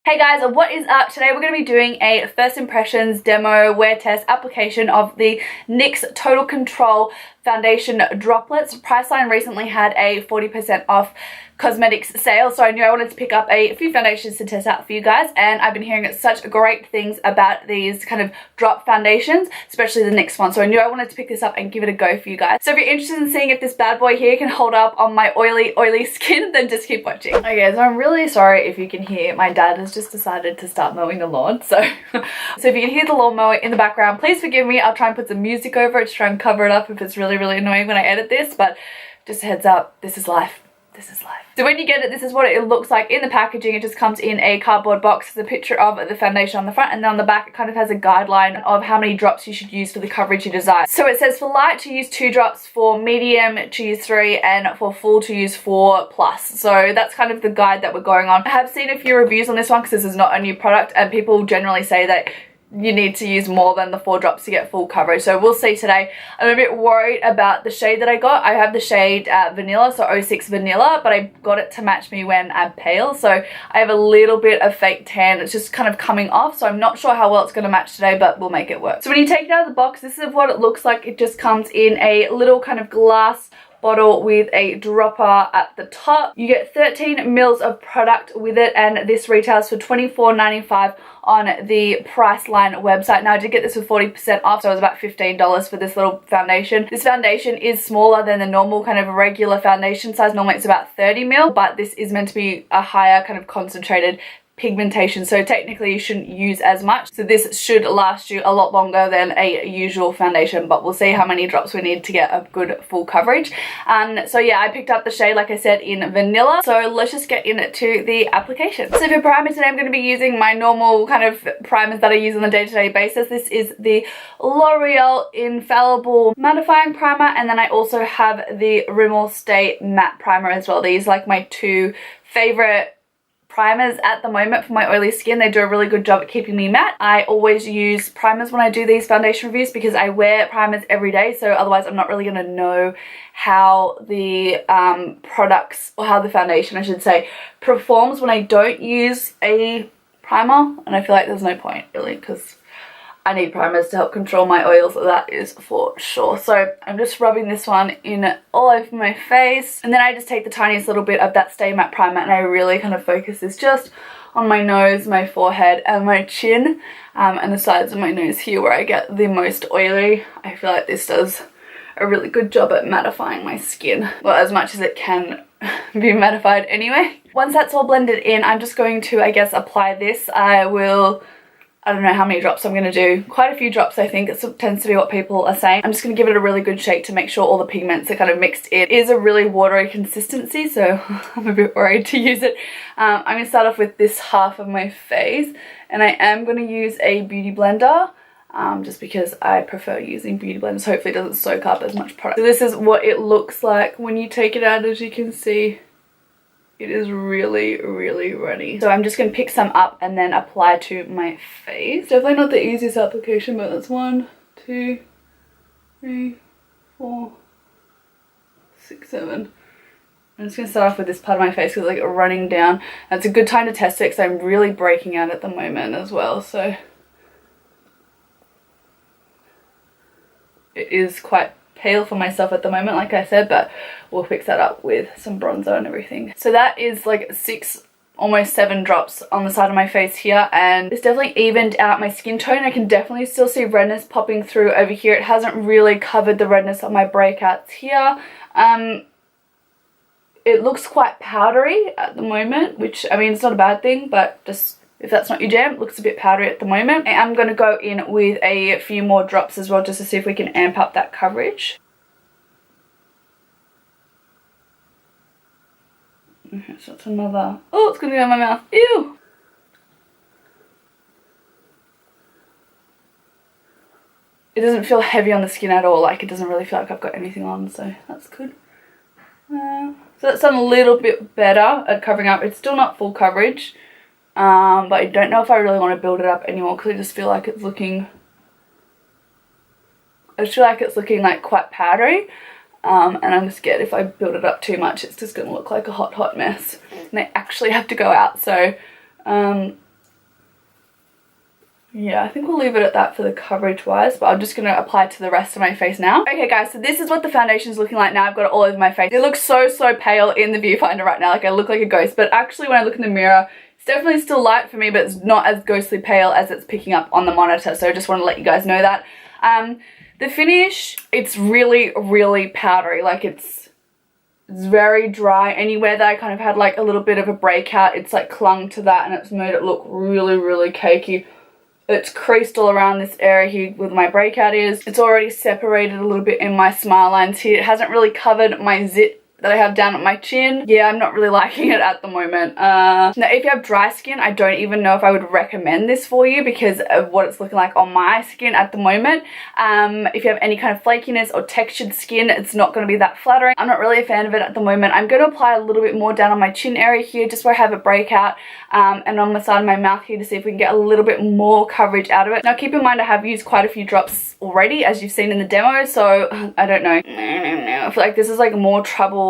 Hey guys, what is up? Today we're going to be doing a first impressions demo wear test application of the NYX Total Control foundation droplets. Priceline recently had a 40% off cosmetics sale, so I knew I wanted to pick up a few foundations to test out for you guys, and I've been hearing such great things about these kind of drop foundations, especially the NYX one, so I knew I wanted to pick this up and give it a go for you guys. So if you're interested in seeing if this bad boy here can hold up on my oily skin, then just keep watching. Okay, so I'm really sorry if you can hear my dad has just decided to start mowing the lawn, so if you can hear the lawnmower in the background, please forgive me. I'll try and put some music over it to try and cover it up if it's really annoying when I edit this, but just a heads up, this is life. This is life. So when you get it, this is what it looks like in the packaging. It just comes in a cardboard box. There's a picture of the foundation on the front, and then on the back it kind of has a guideline of how many drops you should use for the coverage you desire. So it says for light to use 2 drops, for medium to use 3, and for full to use 4+. So that's kind of the guide that we're going on. I have seen a few reviews on this one because this is not a new product, and people generally say that you need to use more than the 4 drops to get full coverage. So we'll see today. I'm a bit worried about the shade that I got. I have the shade Vanilla, so 06 Vanilla, but I got it to match me when I'm pale. So I have a little bit of fake tan. It's just kind of coming off, so I'm not sure how well it's going to match today, but we'll make it work. So when you take it out of the box, this is what it looks like. It just comes in a little kind of glass bottle with a dropper at the top. You get 13 mils of product with it, and this retails for $24.95 on the Priceline website. Now I did get this with 40% off, so it was about $15 for this little foundation. This foundation is smaller than the normal kind of regular foundation size. Normally it's about 30 mil, but this is meant to be a higher kind of concentrated pigmentation, so technically you shouldn't use as much. So this should last you a lot longer than a usual foundation, but we'll see how many drops we need to get a good full coverage. So yeah, I picked up the shade, like I said, in Vanilla. So let's just get into the application. So for primer today, I'm going to be using my normal kind of primers that I use on a day-to-day basis. This is the L'Oreal Infallible Mattifying Primer, and then I also have the Rimmel Stay Matte Primer as well. These are like my 2 favorite primers at the moment for my oily skin. They do a really good job at keeping me matte. I always use primers when I do these foundation reviews because I wear primers every day, so otherwise I'm not really going to know how the products, or how the foundation I should say, performs when I don't use a primer, and I feel like there's no point really because I need primers to help control my oils, that is for sure. So I'm just rubbing this one in all over my face, and then I just take the tiniest little bit of that Stay Matte Primer and I really kind of focus this just on my nose, my forehead and my chin, and the sides of my nose here where I get the most oily. I feel like this does a really good job at mattifying my skin, well, as much as it can be mattified anyway. Once that's all blended in, I'm just going to, I guess, apply this. I don't know how many drops I'm going to do. Quite a few drops, I think. It tends to be what people are saying. I'm just going to give it a really good shake to make sure all the pigments are kind of mixed in. It is a really watery consistency, so I'm a bit worried to use it. I'm going to start off with this half of my face, and I am going to use a beauty blender. Just because I prefer using beauty blenders. Hopefully it doesn't soak up as much product. So this is what it looks like when you take it out. As you can see, it is really runny. So I'm just going to pick some up and then apply to my face. Definitely not the easiest application, but that's 1, 2, 3, 4, 6, 7. I'm just going to start off with this part of my face because it's like running down. And it's a good time to test it because I'm really breaking out at the moment as well. So it is quite pale for myself at the moment, like I said, but we'll fix that up with some bronzer and everything. So that is like 6, almost 7 drops on the side of my face here, and it's definitely evened out my skin tone. I can definitely still see redness popping through over here. It hasn't really covered the redness on my breakouts here. It looks quite powdery at the moment, which, I mean, it's not a bad thing, but just if that's not your jam, it looks a bit powdery at the moment. And I'm going to go in with a few more drops as well, just to see if we can amp up that coverage. Okay, so that's another. Oh, it's going to go in my mouth. Ew! It doesn't feel heavy on the skin at all. Like, it doesn't really feel like I've got anything on, so that's good. So that's done a little bit better at covering up. It's still not full coverage. But I don't know if I really want to build it up anymore because I just feel like it's looking, like quite powdery, and I'm scared if I build it up too much it's just going to look like a hot mess and I actually have to go out. So Yeah, I think we'll leave it at that for the coverage wise, but I'm just going to apply it to the rest of my face now. Okay guys, so this is what the foundation is looking like now. I've got it all over my face. It looks so pale in the viewfinder right now, like I look like a ghost, but actually when I look in the mirror, it's definitely still light for me, but it's not as ghostly pale as it's picking up on the monitor, so I just want to let you guys know that. The finish, it's really powdery, like it's very dry. Anywhere that I kind of had like a little bit of a breakout, it's like clung to that and it's made it look really cakey. It's creased all around this area here where my breakout is. It's already separated a little bit in my smile lines here. It hasn't really covered my zit that I have down at my chin. Yeah, I'm not really liking it at the moment. Now, if you have dry skin, I don't even know if I would recommend this for you because of what it's looking like on my skin at the moment. If you have any kind of flakiness or textured skin, it's not going to be that flattering. I'm not really a fan of it at the moment. I'm going to apply a little bit more down on my chin area here, just where I have a breakout, and on the side of my mouth here to see if we can get a little bit more coverage out of it. Now, keep in mind I have used quite a few drops already, as you've seen in the demo, so I don't know. I feel like this is like more trouble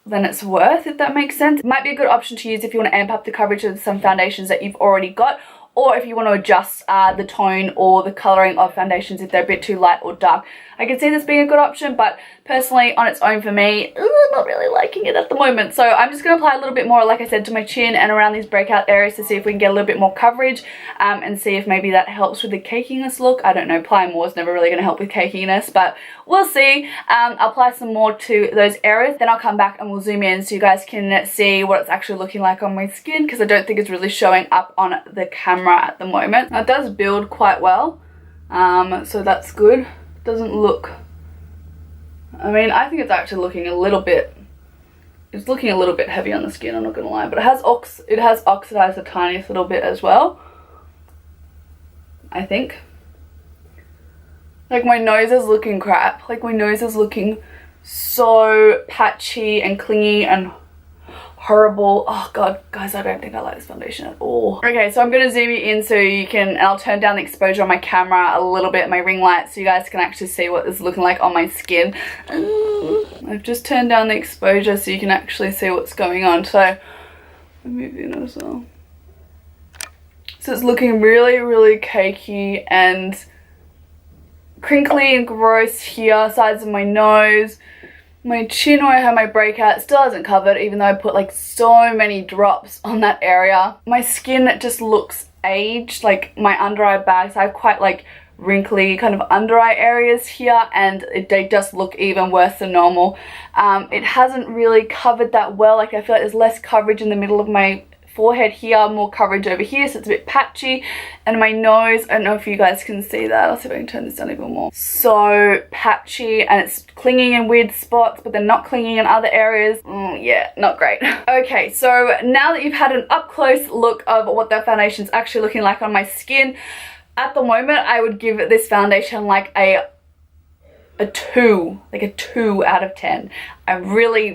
than it's worth, if that makes sense. It might be a good option to use if you want to amp up the coverage of some foundations that you've already got, or if you want to adjust the tone or the colouring of foundations if they're a bit too light or dark. I can see this being a good option, but personally on its own for me, not really liking it at the moment. So I'm just going to apply a little bit more, like I said, to my chin and around these breakout areas to see if we can get a little bit more coverage, and see if maybe that helps with the cakiness look. I don't know, applying more is never really going to help with cakiness, but we'll see. I'll apply some more to those areas, then I'll come back and we'll zoom in so you guys can see what it's actually looking like on my skin, because I don't think it's really showing up on the camera at the moment. Now, it does build quite well, so that's good. Doesn't look, I mean, I think it's actually looking a little bit, it's looking a little bit heavy on the skin, I'm not gonna lie, but it has oxidized the tiniest little bit as well, I think. Like, my nose is looking crap. Like, my nose is looking so patchy and clingy and horrible. Oh god, guys, I don't think I like this foundation at all. Okay, so I'm gonna zoom you in so you can, and I'll turn down the exposure on my camera a little bit, my ring light, so you guys can actually see what it's looking like on my skin. I've just turned down the exposure so you can actually see what's going on. So I'll move in as well. So it's looking really cakey and crinkly and gross here, sides of my nose. My chin where I have my breakout still hasn't covered, even though I put like so many drops on that area. My skin just looks aged, like my under eye bags, I have quite like wrinkly kind of under eye areas here, and they just look even worse than normal. It hasn't really covered that well. Like, I feel like there's less coverage in the middle of my forehead here, more coverage over here, so it's a bit patchy. And my nose, I don't know if you guys can see that, I'll see if I can turn this down even more. So patchy, and it's clinging in weird spots, but they're not clinging in other areas. Yeah, not great. Okay, so now that you've had an up close look of what that foundation's actually looking like on my skin, at the moment I would give this foundation like a 2, like a 2 out of 10. I'm really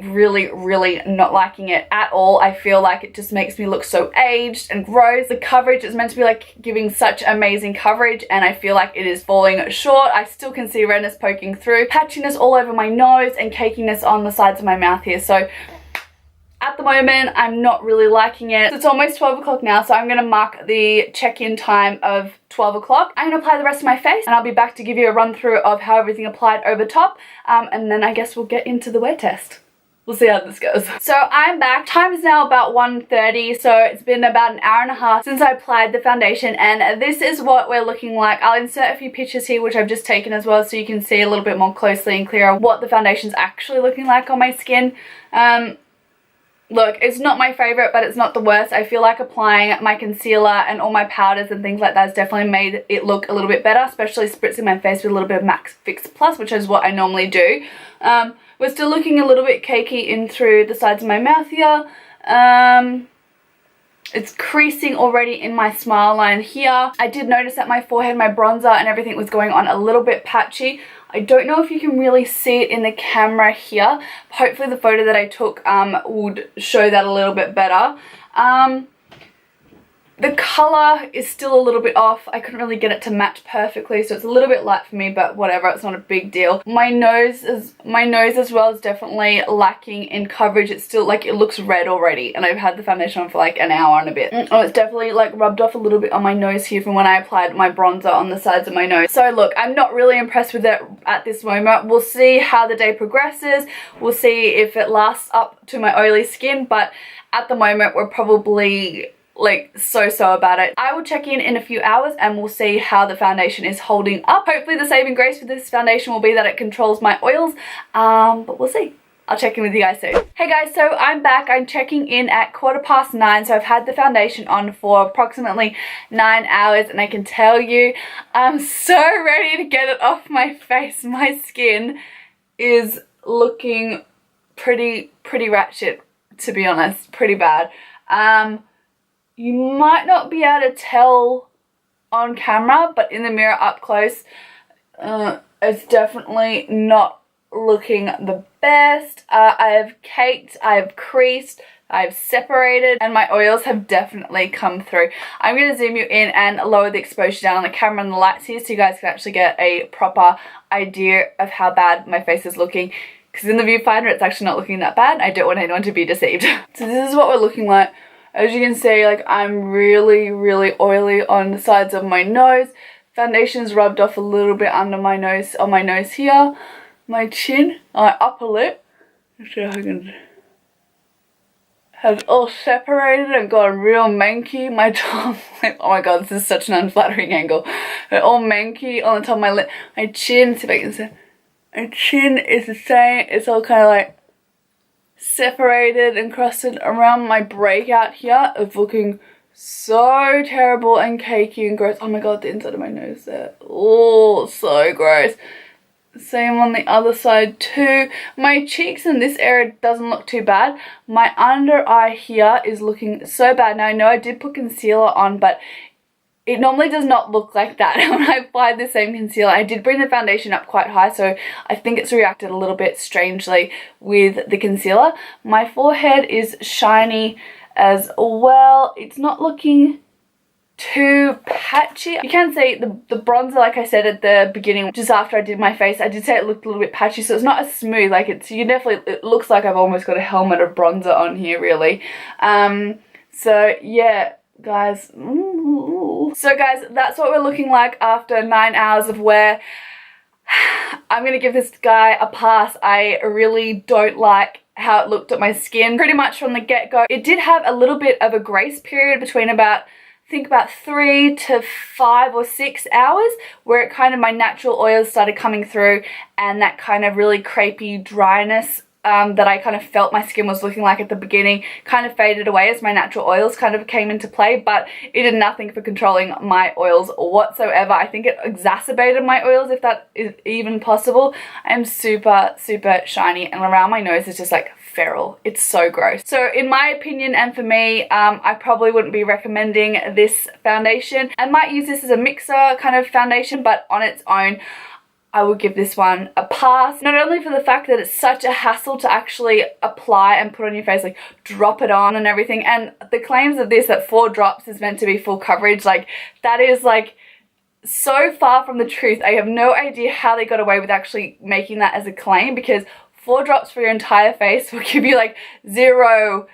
not liking it at all. I feel like it just makes me look so aged and gross. The coverage is meant to be like giving such amazing coverage, and I feel like it is falling short. I still can see redness poking through, patchiness all over my nose, and cakiness on the sides of my mouth here. So at the moment, I'm not really liking it. It's almost 12 o'clock now, so I'm going to mark the check-in time of 12 o'clock. I'm going to apply the rest of my face, and I'll be back to give you a run through of how everything applied over top, and then I guess we'll get into the wear test. We'll see how this goes. So I'm back. Time is now about 1:30, so it's been about an hour and a half since I applied the foundation, and this is what we're looking like. I'll insert a few pictures here which I've just taken as well, so you can see a little bit more closely and clearer what the foundation's actually looking like on my skin. Look, it's not my favorite, but it's not the worst. I feel like applying my concealer and all my powders and things like that has definitely made it look a little bit better, especially spritzing my face with a little bit of MAC Fix Plus, which is what I normally do. We're still looking a little bit cakey in through the sides of my mouth here. It's creasing already in my smile line here. I did notice that my forehead, my bronzer and everything was going on a little bit patchy. I don't know if you can really see it in the camera here. Hopefully the photo that I took would show that a little bit better. The color is still a little bit off. I couldn't really get it to match perfectly, so it's a little bit light for me, but whatever, it's not a big deal. My nose as well is definitely lacking in coverage. It's still like, it looks red already, and I've had the foundation on for like an hour and a bit. Oh, it's definitely like rubbed off a little bit on my nose here from when I applied my bronzer on the sides of my nose. So look, I'm not really impressed with it at this moment. We'll see how the day progresses. We'll see if it lasts up to my oily skin, but at the moment we're probably like so about it. I will check in a few hours and we'll see how the foundation is holding up. Hopefully the saving grace for this foundation will be that it controls my oils, but we'll see. I'll check in with you guys soon. Hey guys, so I'm back. I'm checking in at 9:15, so I've had the foundation on for approximately 9 hours, and I can tell you I'm so ready to get it off my face. My skin is looking pretty ratchet, to be honest, pretty bad. You might not be able to tell on camera, but in the mirror up close, it's definitely not looking the best. I have caked, I have creased, I have separated, and my oils have definitely come through. I'm going to zoom you in and lower the exposure down on the camera and the lights here so you guys can actually get a proper idea of how bad my face is looking. Because in the viewfinder it's actually not looking that bad. I don't want anyone to be deceived. So this is what we're looking like. As you can see, like, I'm really oily on the sides of my nose. Foundation's rubbed off a little bit under my nose, on my nose here. My chin, my upper lip, let's see if I can, has all separated and gone real manky. My tongue, oh my god, this is such an unflattering angle. They're all manky on the top of my lip. My chin, see if I can see. My chin is the same. It's all kind of like separated and crusted around my breakout here. It's looking so terrible and cakey and gross. Oh my god, the inside of my nose there. Oh, so gross. Same on the other side too. My cheeks in this area doesn't look too bad. My under eye here is looking so bad. Now I know I did put concealer on, but it normally does not look like that when I applied the same concealer. I did bring the foundation up quite high, so I think it's reacted a little bit strangely with the concealer. My forehead is shiny as well. It's not looking too patchy. You can see the bronzer, like I said at the beginning, just after I did my face, I did say it looked a little bit patchy, so it's not as smooth. Like, it looks like I've almost got a helmet of bronzer on here, really. So yeah, guys. So guys, that's what we're looking like after 9 hours of wear. I'm gonna give this guy a pass. I really don't like how it looked at my skin pretty much from the get-go. It did have a little bit of a grace period between about, I think about 3 to 5 or 6 hours, where it kind of, my natural oils started coming through, and that kind of really crepey dryness that I kind of felt my skin was looking like at the beginning kind of faded away as my natural oils kind of came into play, but it did nothing for controlling my oils whatsoever. I think it exacerbated my oils, if that is even possible. I'm super shiny, and around my nose is just like feral. It's so gross. So in my opinion, and for me, I probably wouldn't be recommending this foundation. I might use this as a mixer kind of foundation, but on its own, I would give this one a pass. Not only for the fact that it's such a hassle to actually apply and put on your face, like drop it on and everything, and the claims of this that 4 drops is meant to be full coverage, like that is like so far from the truth. I have no idea how they got away with actually making that as a claim, because 4 drops for your entire face will give you like zero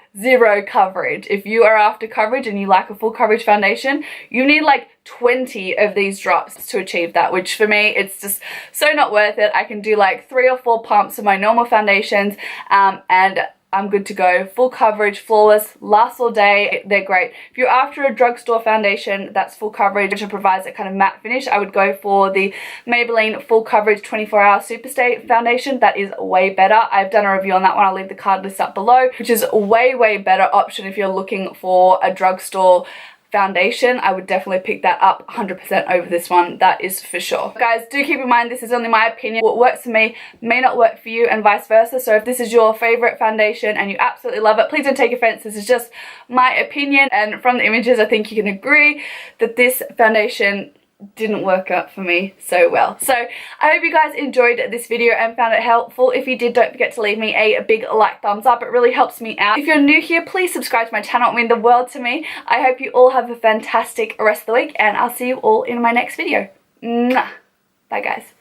coverage. If you are after coverage and you like a full coverage foundation, you need like 20 of these drops to achieve that, which for me, it's just so not worth it. I can do like 3 or 4 pumps of my normal foundations, and I'm good to go. Full coverage, flawless, lasts all day. They're great. If you're after a drugstore foundation that's full coverage, which provides a kind of matte finish, I would go for the Maybelline Full Coverage 24-Hour Superstay foundation. That is way better. I've done a review on that one. I'll leave the card list up below, which is a way better option if you're looking for a drugstore foundation. I would definitely pick that up 100% over this one, that is for sure. Guys, do keep in mind this is only my opinion. What works for me may not work for you, and vice versa. So if this is your favorite foundation and you absolutely love it, please don't take offense. This is just my opinion, and from the images I think you can agree that this foundation didn't work out for me so well. So I hope you guys enjoyed this video and found it helpful. If you did, don't forget to leave me a big like thumbs up. It really helps me out. If you're new here, please subscribe to my channel. It would mean the world to me. I hope you all have a fantastic rest of the week, and I'll see you all in my next video. Mwah. Bye guys.